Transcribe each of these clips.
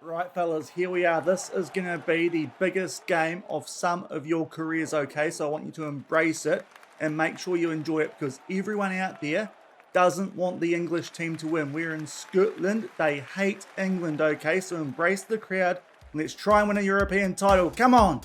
Right, fellas, here we are. This is going to be the biggest game of some of your careers, okay? So I want you to embrace it and make sure you enjoy it because everyone out there doesn't want the English team to win. We're in Scotland. They hate England, okay? So embrace the crowd. Let's try and win a European title. Come on!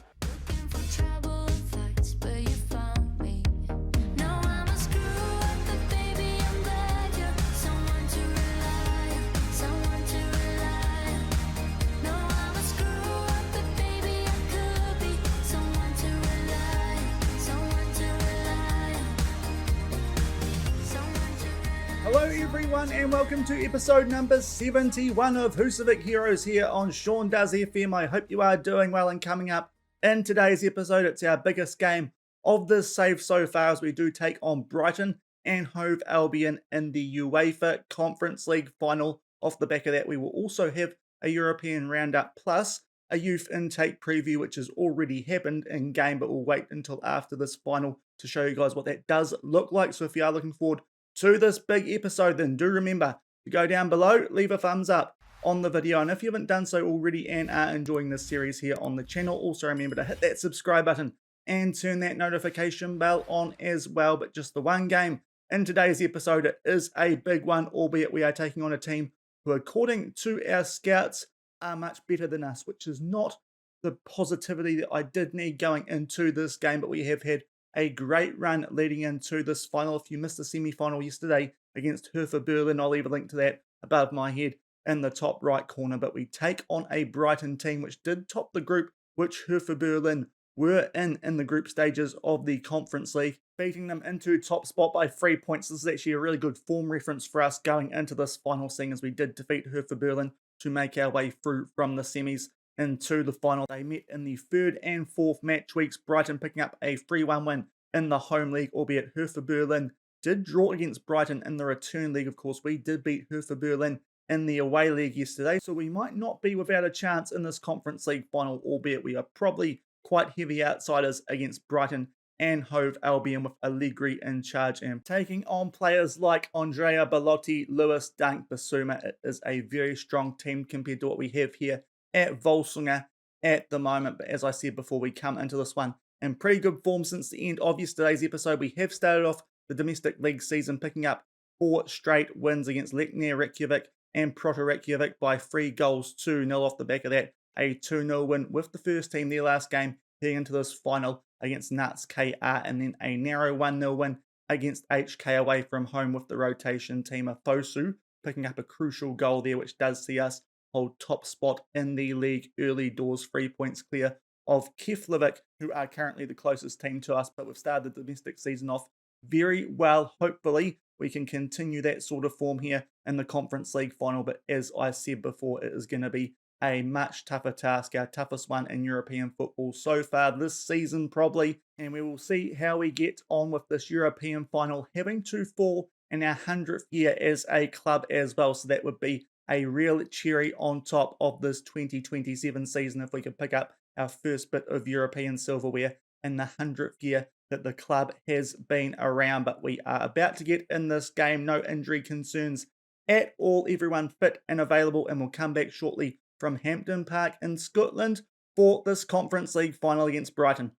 Hello everyone and welcome to episode number 71 of Husavik Heroes here on Shaun Does FM. I hope you are doing well, and coming up in today's episode, it's our biggest game of this save so far as we do take on Brighton and Hove Albion in the UEFA Conference League Final. Off the back of that, we will also have a European roundup plus a youth intake preview, which has already happened in game, but we'll wait until after this final to show you guys what that does look like. So if you are looking forward to this big episode, then do remember to go down below, leave a thumbs up on the video, and if you haven't done so already and are enjoying this series here on the channel, also remember to hit that subscribe button and turn that notification bell on as well. But just the one game in today's episode, it is a big one, albeit we are taking on a team who, according to our scouts, are much better than us, which is not the positivity that I did need going into this game, but we have had a great run leading into this final. If you missed the semi-final yesterday against Hertha Berlin, I'll leave a link to that above my head in the top right corner. But we take on a Brighton team which did top the group, which Hertha Berlin were in the group stages of the Conference League, beating them into top spot by 3 points. This is actually a really good form reference for us going into this final, seeing as we did defeat Hertha Berlin to make our way through from the semis into the final. They met in the third and fourth match weeks, Brighton picking up a 3-1 win in the home league, albeit Hertha Berlin did draw against Brighton in the return league. Of course, we did beat Hertha Berlin in the away league yesterday, so we might not be without a chance in this Conference League final, albeit we are probably quite heavy outsiders against Brighton and Hove Albion, with Allegri in charge and taking on players like Andrea Belotti, Lewis Dunk, Basuma. It is a very strong team compared to what we have here at Völsungur at the moment. But as I said before, we come into this one in pretty good form since the end of yesterday's episode. We have started off the domestic league season picking up 4 straight wins against Lechner Reykjavik and Proto Reykjavik by 3-0 off the back of that. A 2-0 win with the first team their last game heading into this final against Nuts KR, and then a narrow 1-0 win against HK away from home with the rotation team of Fosu picking up a crucial goal there, which does see us hold top spot in the league early doors, 3 points clear of Keflavik, who are currently the closest team to us, but we've started the domestic season off very well. Hopefully we can continue that sort of form here in the Conference League final, but as I said before, it is going to be a much tougher task, our toughest one in European football so far this season probably, and we will see how we get on with this European final, having to fall in our 100th year as a club as well, so that would be a real cherry on top of this 2027 season if we could pick up our first bit of European silverware in the 100th year that the club has been around. But we are about to get in this game, no injury concerns at all, everyone fit and available, and we'll come back shortly from Hampden Park in Scotland for this Conference League final against Brighton.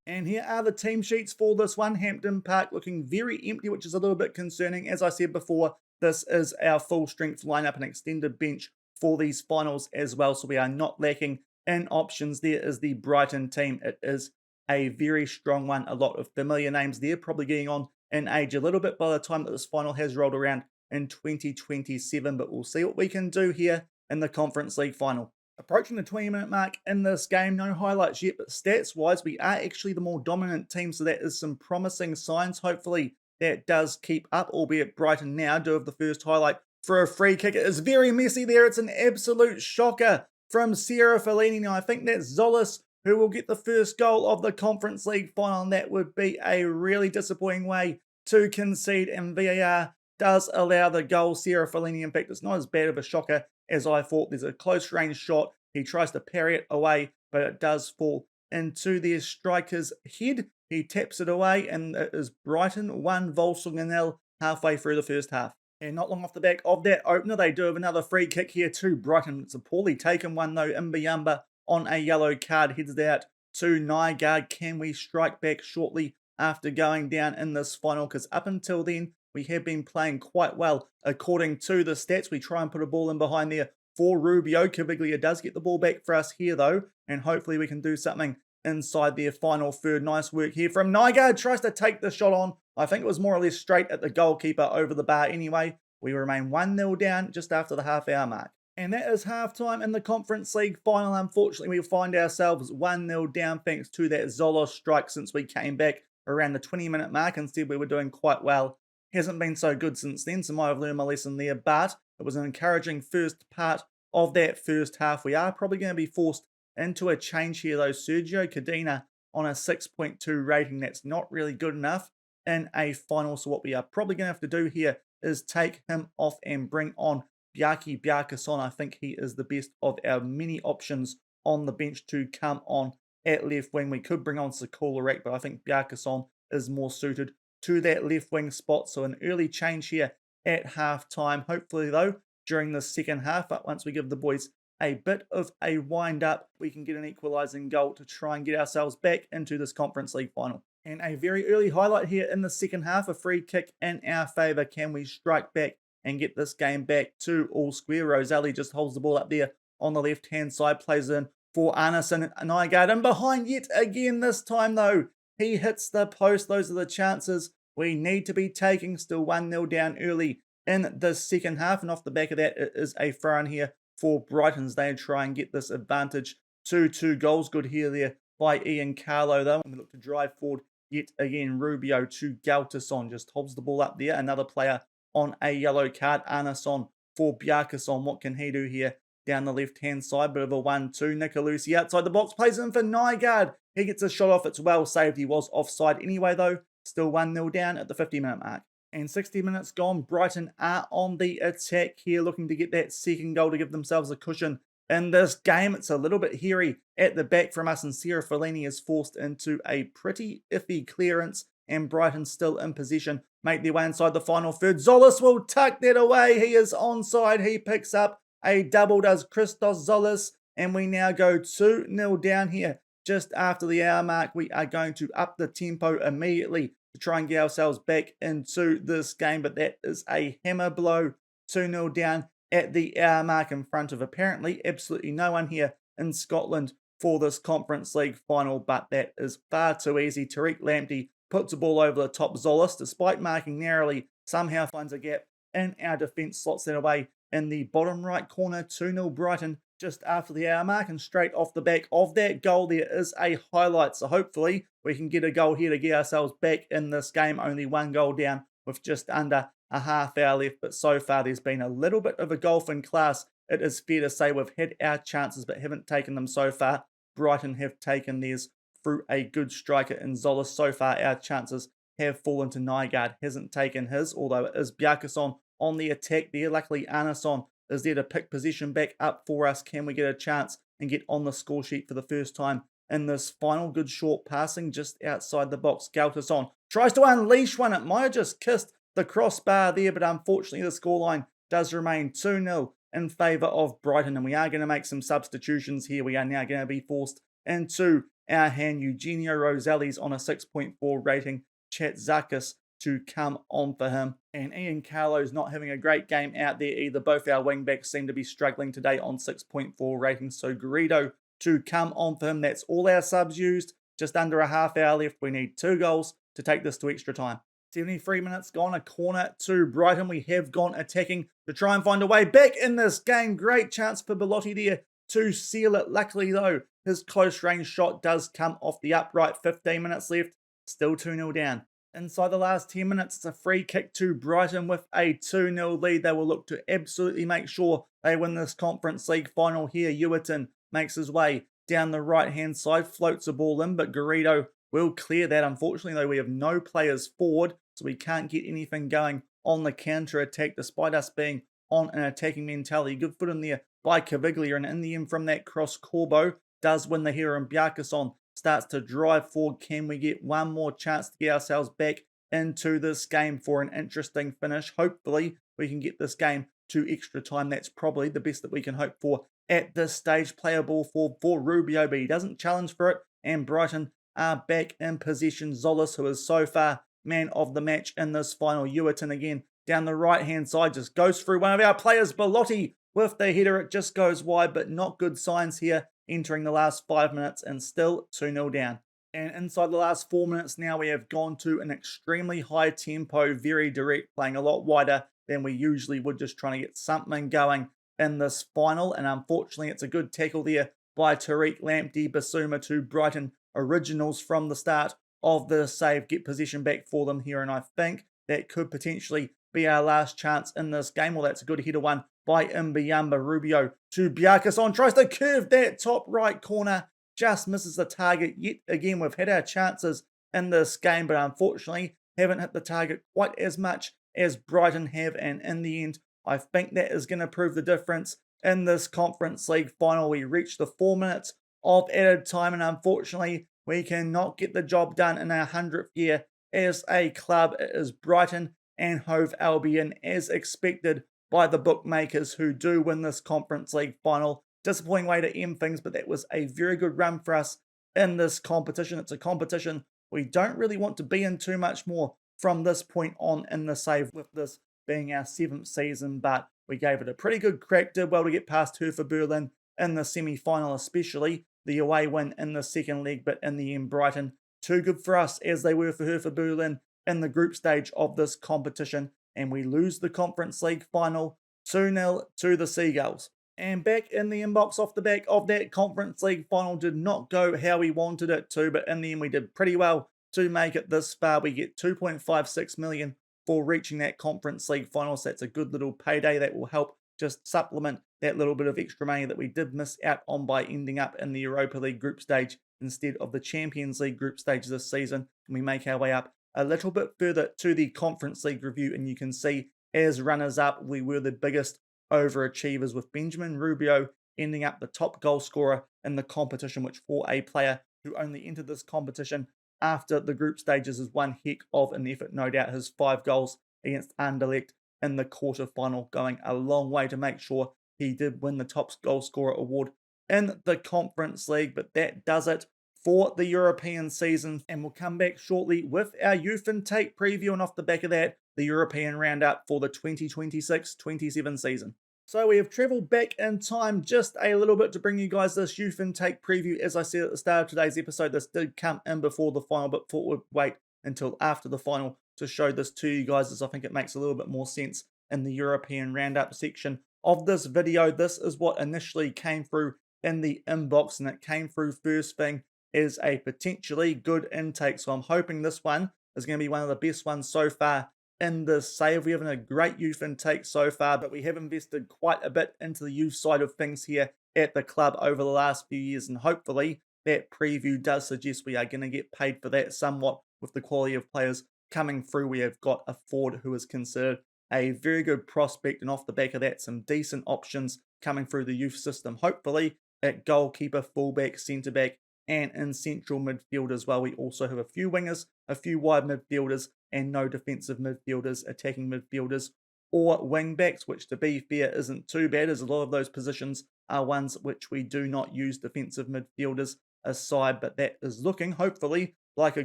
And here are the team sheets for this one. Hampden Park looking very empty, which is a little bit concerning. As I said before, this is our full strength lineup and extended bench for these finals as well, so we are not lacking in options. There is the Brighton team. It is a very strong one, a lot of familiar names there, probably getting on in age a little bit by the time that this final has rolled around in 2027, but we'll see what we can do here in the Conference League final. Approaching the 20-minute mark in this game, no highlights yet, but stats-wise, we are actually the more dominant team, so that is some promising signs. Hopefully that does keep up, albeit Brighton now do have the first highlight for a free kick. It is very messy there. It's an absolute shocker from Sierra Fellini. Now, I think that's Zolis who will get the first goal of the Conference League final, and that would be a really disappointing way to concede, and VAR does allow the goal. Sierra Fellini, in fact, it's not as bad of a shocker as I thought. There's a close range shot. He tries to parry it away, but it does fall into their striker's head. He taps it away, and it is Brighton 1, Völsungur 0 halfway through the first half. And not long off the back of that opener, they do have another free kick here to Brighton. It's a poorly taken one though. Imbayamba on a yellow card heads it out to Nygaard. Can we strike back shortly after going down in this final? Because up until then, we have been playing quite well. According to the stats, we try and put a ball in behind there for Rubio. Caviglia does get the ball back for us here though, and hopefully we can do something inside their final third. Nice work here from Nygaard. Tries to take the shot on. I think it was more or less straight at the goalkeeper over the bar anyway. We remain 1-0 down just after the half-hour mark. And that is half-time in the Conference League Final. Unfortunately, we find ourselves 1-0 down thanks to that Zolos strike since we came back around the 20-minute mark. Instead, we were doing quite well. Hasn't been so good since then, so might have learned my lesson there. But it was an encouraging first part of that first half. We are probably going to be forced into a change here, though. Sergio Cadena on a 6.2 rating. That's not really good enough in a final. So what we are probably going to have to do here is take him off and bring on Bjarki Bjarkason. I think he is the best of our many options on the bench to come on at left wing. We could bring on Sikolarek, but I think Bjarkason is more suited to that left wing spot. So an early change here at half time. Hopefully, though, during the second half, but once we give the boys a bit of a wind up, we can get an equalising goal to try and get ourselves back into this Conference League final. And a very early highlight here in the second half, a free kick in our favour. Can we strike back and get this game back to all square? Roselli just holds the ball up there on the left-hand side, plays in for Arneson and Nygaard. And behind yet again this time, though. He hits the post. Those are the chances we need to be taking. Still 1-0 down early in the second half. And off the back of that, it is a throw-in here for Brighton's. They try and get this advantage to 2 goals. Good here there by Ian Carlo, though. And we look to drive forward yet again. Rubio to Galtason. Just holds the ball up there. Another player on a yellow card. Arneson for Bjarkason. What can he do here? Down the left-hand side. Bit of a 1-2. Nicolucci outside the box. Plays in for Nygaard. He gets a shot off. It's well saved. He was offside anyway, though. Still 1-0 down at the 50-minute mark. And 60 minutes gone. Brighton are on the attack here, looking to get that second goal to give themselves a cushion in this game. It's a little bit hairy at the back from us, and Sarah Fellini is forced into a pretty iffy clearance, and Brighton still in possession. Make their way inside the final third. Zolis will tuck that away. He is onside. He picks up a double, does Christos Zolis, and we now go 2-0 down here. Just after the hour mark, we are going to up the tempo immediately to try and get ourselves back into this game. But that is a hammer blow. 2-0 down at the hour mark in front of apparently absolutely no one here in Scotland for this Conference League final. But that is far too easy. Tariq Lamptey puts the ball over the top. Zolis, despite marking narrowly, somehow finds a gap in our defence, slots that away in the bottom right corner. 2-0 Brighton just after the hour mark, and straight off the back of that goal there is a highlight. So hopefully we can get a goal here to get ourselves back in this game. Only 1 goal down with just under a half hour left, but so far there's been a little bit of a golf in class. It is fair to say we've had our chances but haven't taken them so far. Brighton have taken theirs through a good striker in Zolis. So far our chances have fallen to Nygaard. Hasn't taken his, although it is Bjarkason on the attack there. Luckily Arneson is there to pick position back up for us. Can we get a chance and get on the score sheet for the first time in this final? Good short passing just outside the box. Galtason tries to unleash one. It might have just kissed the crossbar there, but unfortunately the scoreline does remain 2-0 in favour of Brighton, and we are going to make some substitutions here. We are now going to be forced into our hand. Eugenio Roselli's on a 6.4 rating. Chatzakis to come on for him. And Ian Carlo's not having a great game out there either. Both our wingbacks seem to be struggling today on 6.4 ratings. So Garrido to come on for him. That's all our subs used. Just under a half hour left. We need 2 goals to take this to extra time. 73 minutes gone. A corner to Brighton. We have gone attacking to try and find a way back in this game. Great chance for Bellotti there to seal it. Luckily though, his close range shot does come off the upright. 15 minutes left. Still 2-0 down. Inside the last 10 minutes, it's a free kick to Brighton with a 2-0 lead. They will look to absolutely make sure they win this Conference League final here. Ewerton makes his way down the right-hand side, floats the ball in, but Garrido will clear that. Unfortunately, though, we have no players forward, so we can't get anything going on the counter-attack, despite us being on an attacking mentality. Good foot in there by Caviglia, and in the end from that cross, Corbo does win the here, and Bjarkason starts to drive forward. Can we get one more chance to get ourselves back into this game for an interesting finish. Hopefully, we can get this game to extra time. That's probably the best that we can hope for at this stage. Player ball for Rubio, but he doesn't challenge for it, and Brighton are back in possession. Zolis, who is so far man of the match in this final. Ewerton again down the right-hand side, just goes through one of our players. Belotti with the header, it just goes wide, but not good signs here entering the last 5 minutes, and still 2-0 down. And inside the last 4 minutes now, we have gone to an extremely high tempo, very direct, playing a lot wider than we usually would, just trying to get something going in this final. And unfortunately, it's a good tackle there by Tariq Lamptey. Basuma to Brighton originals from the start of the save, get possession back for them here, and I think that could potentially be our last chance in this game. Well, that's a good header one by Mbiyamba. Rubio to Bjarkason, tries to curve that top right corner, just misses the target. Yet again, we've had our chances in this game, but unfortunately haven't hit the target quite as much as Brighton have, and in the end, I think that is going to prove the difference in this Conference League final. We reached the 4 minutes of added time, and unfortunately, we cannot get the job done in our 100th year as a club. It is Brighton and Hove Albion, as expected by the bookmakers, who do win this Conference League final. Disappointing way to end things, but that was a very good run for us in this competition. It's a competition we don't really want to be in too much more from this point on in the save, with this being our 7th season, but we gave it a pretty good crack. Did well to get past Hertha Berlin in the semi-final, especially the away win in the second leg, but in the end, Brighton too good for us, as they were for Hertha Berlin in the group stage of this competition, and we lose the Conference League final 2-0 to the Seagulls. And back in the inbox off the back of that Conference League final, did not go how we wanted it to, but in the end we did pretty well to make it this far. We get 2.56 million for reaching that Conference League final, so that's a good little payday that will help just supplement that little bit of extra money that we did miss out on by ending up in the Europa League group stage instead of the Champions League group stage this season. And we make our way up a little bit further to the Conference League review, and you can see as runners-up, we were the biggest overachievers, with Benjamin Rubio ending up the top goal scorer in the competition, which for a player who only entered this competition after the group stages is one heck of an effort. No doubt his 5 goals against Anderlecht in the quarterfinal going a long way to make sure he did win the top goal scorer award in the Conference League. But that does it for the European season, and we'll come back shortly with our youth intake preview, and off the back of that, the European roundup for the 2026-27 season. So we have travelled back in time just a little bit to bring you guys this youth intake preview. As I said at the start of today's episode, this did come in before the final, but thought we'd wait until after the final to show this to you guys, as I think it makes a little bit more sense in the European roundup section of this video. This is what initially came through in the inbox, and it came through first thing as a potentially good intake. So I'm hoping this one is going to be one of the best ones so far in this save. We haven't a great youth intake so far, but we have invested quite a bit into the youth side of things here at the club over the last few years, and hopefully that preview does suggest we are going to get paid for that somewhat with the quality of players coming through. We have got a Ford who is considered a very good prospect, and off the back of that, some decent options coming through the youth system. Hopefully at goalkeeper, fullback, centre-back, and in central midfield as well. We also have a few wingers, a few wide midfielders, and no defensive midfielders, attacking midfielders, or wing backs, which to be fair isn't too bad, as a lot of those positions are ones which we do not use defensive midfielders aside, but that is looking hopefully like a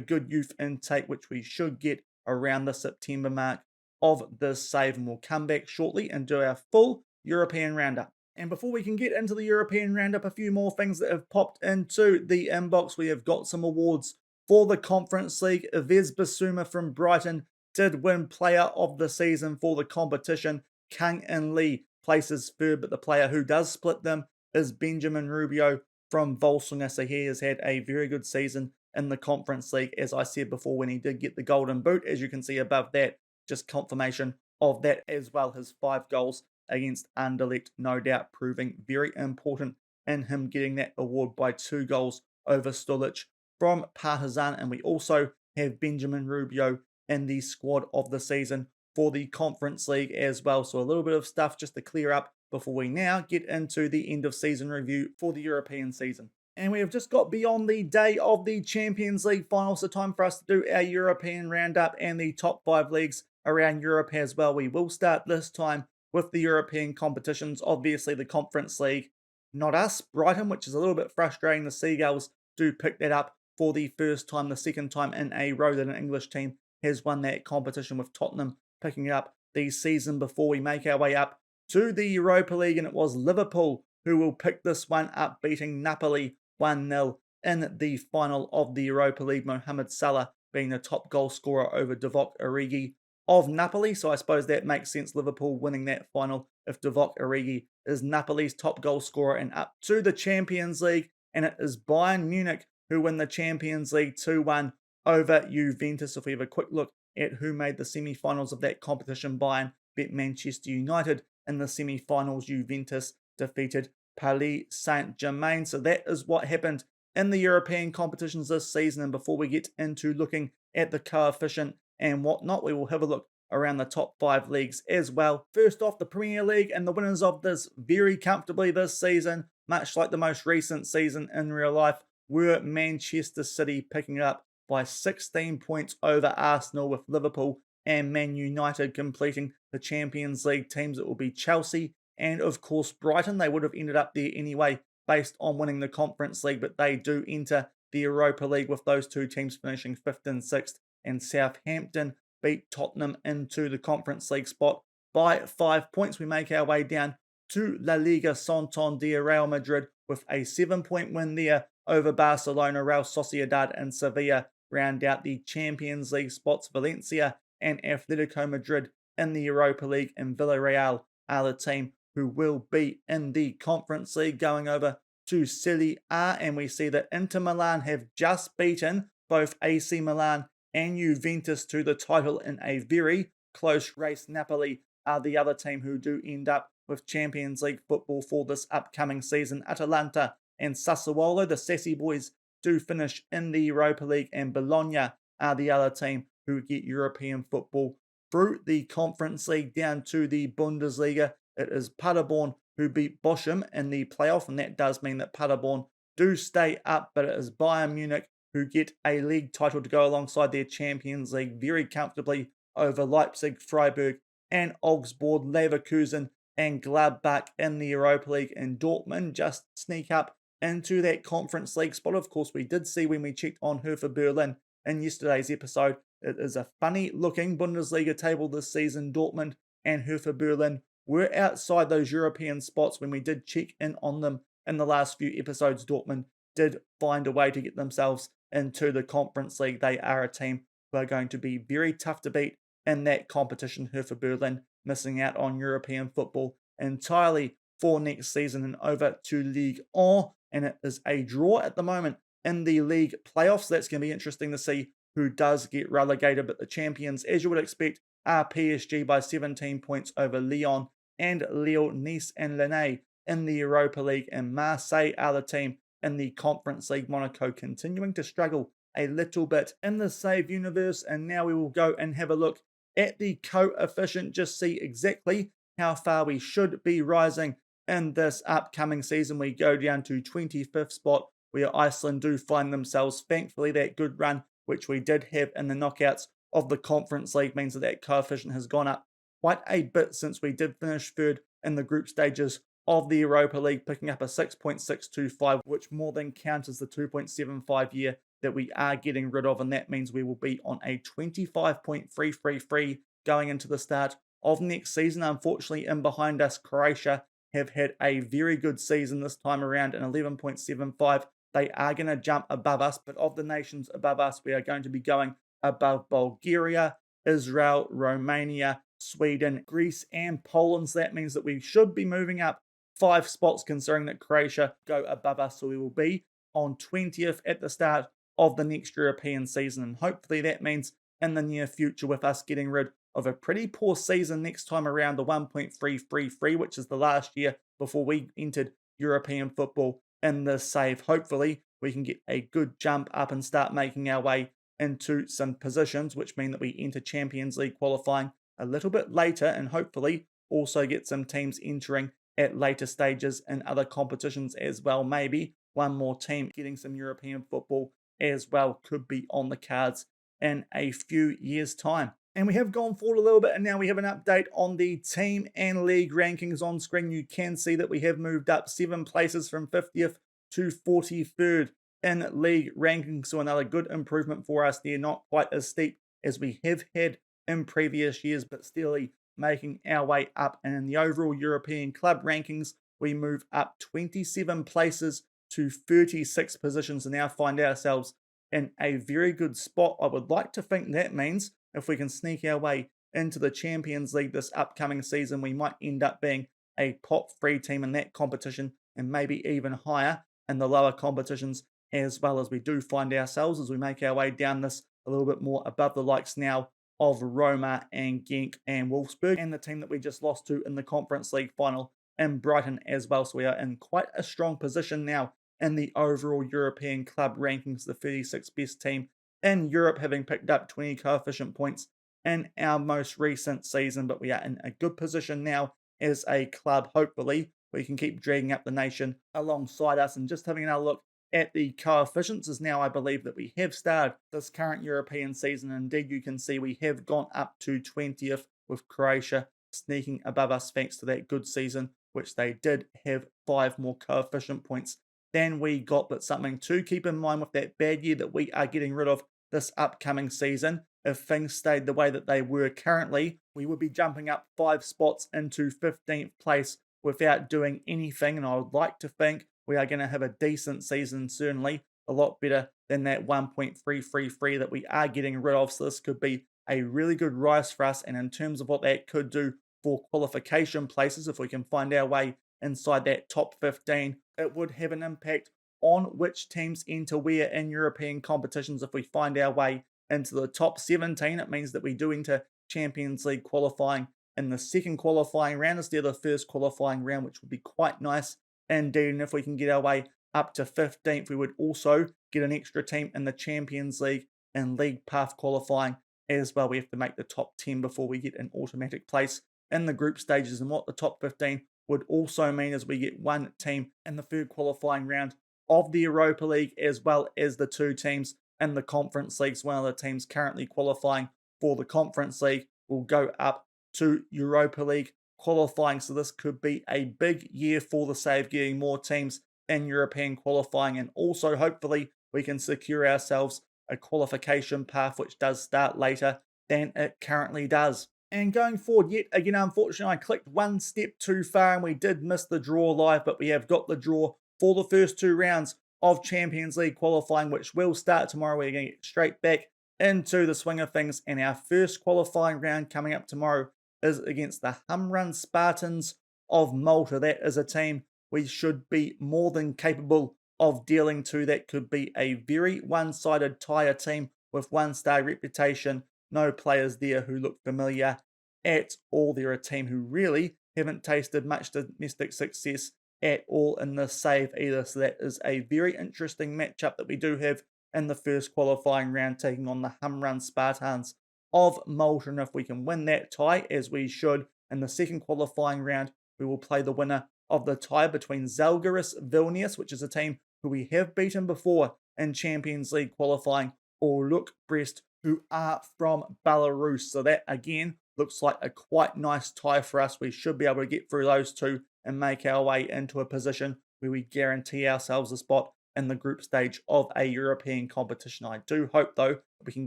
good youth intake, which we should get around the September mark of this save, and we'll come back shortly and do our full European roundup. And before we can get into the European roundup, a few more things that have popped into the inbox. We have got some awards for the Conference League. Yves Bissouma from Brighton did win Player of the Season for the competition. Kang In Lee places third, but the player who does split them is Benjamin Rubio from Völsungur. So he has had a very good season in the Conference League, as I said before, when he did get the golden boot. As you can see above that, just confirmation of that as well. His 5 goals against Anderlecht, no doubt proving very important in him getting that award by 2 goals over Stulic from Partizan. And we also have Benjamin Rubio in the squad of the season for the Conference League as well. So a little bit of stuff just to clear up before we now get into the end of season review for the European season. And we have just got beyond the day of the Champions League final, so time for us to do our European roundup and the top 5 leagues around Europe as well. We will start this time with the European competitions, obviously the Conference League. Not us, Brighton, which is a little bit frustrating. The Seagulls do pick that up for the first time, the second time in a row that an English team has won that competition, with Tottenham picking it up the season before. We make our way up to the Europa League, and it was Liverpool who will pick this one up, beating Napoli 1-0 in the final of the Europa League. Mohamed Salah being the top goal scorer over Divock Origi of Napoli. So I suppose that makes sense, Liverpool winning that final if Divock Origi is Napoli's top goal scorer. And up to the Champions League, and it is Bayern Munich who win the Champions League 2-1 over Juventus. If we have a quick look at who made the semi-finals of that competition, Bayern beat Manchester United. In the semi-finals, Juventus defeated Paris Saint-Germain. So that is what happened in the European competitions this season. And before we get into looking at the coefficient and whatnot, we will have a look around the top 5 leagues as well. First off, the Premier League, and the winners of this very comfortably this season, much like the most recent season in real life, were Manchester City, picking it up by 16 points over Arsenal, with Liverpool and Man United completing the Champions League teams. It will be Chelsea and, of course, Brighton. They would have ended up there anyway based on winning the Conference League, but they do enter the Europa League, with those two teams finishing 5th and 6th. And Southampton beat Tottenham into the Conference League spot by 5 points. We make our way down to La Liga Santander. Real Madrid with a 7-point win there over Barcelona. Real Sociedad and Sevilla round out the Champions League spots. Valencia and Atletico Madrid in the Europa League, and Villarreal are the team who will be in the Conference League. Going over to Serie A, and we see that Inter Milan have just beaten both AC Milan and Juventus to the title in a very close race. Napoli are the other team who do end up with Champions League football for this upcoming season. Atalanta and Sassuolo, the Sassy Boys, do finish in the Europa League, and Bologna are the other team who get European football through the Conference League. Down to the Bundesliga, it is Paderborn who beat Bochum in the playoff, and that does mean that Paderborn do stay up, but it is Bayern Munich who get a league title to go alongside their Champions League very comfortably over Leipzig, Freiburg and Augsburg. Leverkusen and Gladbach in the Europa League, and Dortmund just sneak up into that Conference League spot. Of course, we did see when we checked on Hertha Berlin in yesterday's episode, it is a funny looking Bundesliga table this season. Dortmund and Hertha Berlin were outside those European spots when we did check in on them in the last few episodes. Dortmund did find a way to get themselves into the Conference League. They are a team who are going to be very tough to beat in that competition. Hertha Berlin missing out on European football entirely for next season. And over to Ligue 1, and it is a draw at the moment in the league playoffs. That's going to be interesting to see who does get relegated, but the champions, as you would expect, are PSG by 17 points over Lyon and Lille. Nice and Lens in the Europa League, and Marseille are the team in the Conference League. Monaco continuing to struggle a little bit in the save universe. And now we will go and have a look at the coefficient, just see exactly how far we should be rising in this upcoming season. We go down to 25th spot, where Iceland do find themselves. Thankfully, that good run which we did have in the knockouts of the Conference League means that that coefficient has gone up quite a bit since we did finish third in the group stages of the Europa League, picking up a 6.625, which more than counters the 2.75 year that we are getting rid of, and that means we will be on a 25.333 going into the start of next season. Unfortunately, in behind us, Croatia have had a very good season this time around, an 11.75. They are going to jump above us, but of the nations above us, we are going to be going above Bulgaria, Israel, Romania, Sweden, Greece, and Poland. So that means that we should be moving up 5 spots, considering that Croatia go above us. So we will be on 20th at the start of the next European season. And hopefully that means in the near future, with us getting rid of a pretty poor season next time around, the 1.333, which is the last year before we entered European football in the save. Hopefully we can get a good jump up and start making our way into some positions, which mean that we enter Champions League qualifying a little bit later, and hopefully also get some teams entering at later stages in other competitions as well. Maybe one more team getting some European football as well could be on the cards in a few years' time. And we have gone forward a little bit, and now we have an update on the team and league rankings on screen. You can see that we have moved up 7 places from 50th to 43rd in league rankings. So another good improvement for us there, not quite as steep as we have had in previous years, but steadily making our way up. And in the overall European club rankings, we move up 27 places to 36 positions and now find ourselves in a very good spot. I would like to think that means if we can sneak our way into the Champions League this upcoming season, we might end up being a top 3 team in that competition and maybe even higher in the lower competitions as well, as we do find ourselves as we make our way down this a little bit more above the likes now of Roma and Genk and Wolfsburg, and the team that we just lost to in the Conference League Final in Brighton as well. So we are in quite a strong position now in the overall European club rankings, the 36th best team in Europe, having picked up 20 coefficient points in our most recent season. But we are in a good position now as a club. Hopefully, we can keep dragging up the nation alongside us. And just having another look at the coefficients is now, I believe, that we have started this current European season. Indeed, you can see we have gone up to 20th, with Croatia sneaking above us thanks to that good season, which they did have 5 more coefficient points than we got. But something to keep in mind with that bad year that we are getting rid of this upcoming season, if things stayed the way that they were currently, we would be jumping up 5 spots into 15th place without doing anything. And I would like to think we are going to have a decent season, certainly a lot better than that 1.333 that we are getting rid of. So this could be a really good rise for us. And in terms of what that could do for qualification places, if we can find our way inside that top 15, it would have an impact on which teams enter where in European competitions. If we find our way into the top 17, it means that we do enter Champions League qualifying in the second qualifying round instead of the first qualifying round, which would be quite nice indeed. And if we can get our way up to 15th, we would also get an extra team in the Champions League and League Path qualifying as well. We have to make the top 10 before we get an automatic place in the group stages. And what the top 15 would also mean is we get 1 team in the third qualifying round of the Europa League, as well as the 2 teams in the Conference League. So one of the teams currently qualifying for the Conference League will go up to Europa League qualifying. So this could be a big year for the Save, getting more teams in European qualifying, and also hopefully we can secure ourselves a qualification path which does start later than it currently does. And going forward, yet again, unfortunately, I clicked 1 step too far and we did miss the draw live, but we have got the draw for the first 2 rounds of Champions League qualifying, which will start tomorrow. We're going to get straight back into the swing of things, and our first qualifying round coming up tomorrow is against the Humrun Spartans of Malta. That is a team we should be more than capable of dealing to. That could be a very one-sided tire team with 1-star reputation. No players there who look familiar at all. They're a team who really haven't tasted much domestic success at all in this save either. So that is a very interesting matchup that we do have in the first qualifying round, taking on the Humrun Spartans of Malta. And if we can win that tie, as we should, in the second qualifying round, we will play the winner of the tie between Zalgiris Vilnius, which is a team who we have beaten before in Champions League qualifying, or Luk Brest, who are from Belarus. So that again looks like a quite nice tie for us. We should be able to get through those 2 and make our way into a position where we guarantee ourselves a spot in the group stage of a European competition. I do hope, though, that we can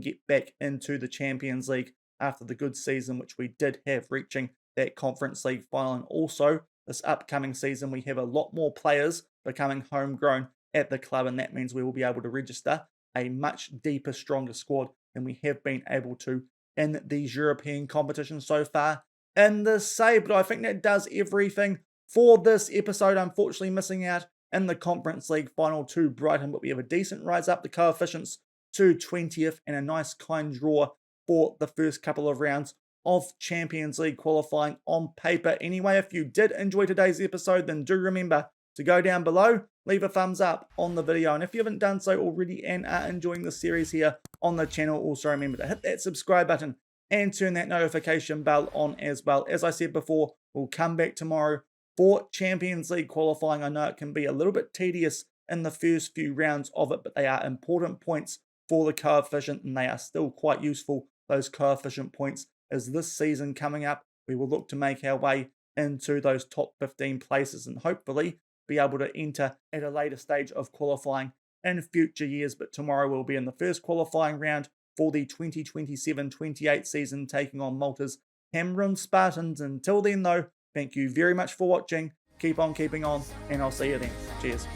get back into the Champions League after the good season which we did have, reaching that Conference League final. And also, this upcoming season, we have a lot more players becoming homegrown at the club, and that means we will be able to register a much deeper, stronger squad than we have been able to in these European competitions so far in the save. But I think that does everything for this episode. Unfortunately, missing out in the Conference League final to Brighton, but we have a decent rise up the coefficients to 20th and a nice kind draw for the first couple of rounds of Champions League qualifying on paper. Anyway, if you did enjoy today's episode, then do remember to go down below, leave a thumbs up on the video. And if you haven't done so already and are enjoying the series here on the channel, also remember to hit that subscribe button and turn that notification bell on as well. As I said before, we'll come back tomorrow for Champions League qualifying. I know it can be a little bit tedious in the first few rounds of it, but they are important points for the coefficient, and they are still quite useful, those coefficient points, as this season coming up, we will look to make our way into those top 15 places and hopefully be able to enter at a later stage of qualifying in future years. But tomorrow we'll be in the first qualifying round for the 2027-28 season, taking on Malta's Cameron Spartans. Until then though, thank you very much for watching, keep on keeping on, and I'll see you then. Cheers.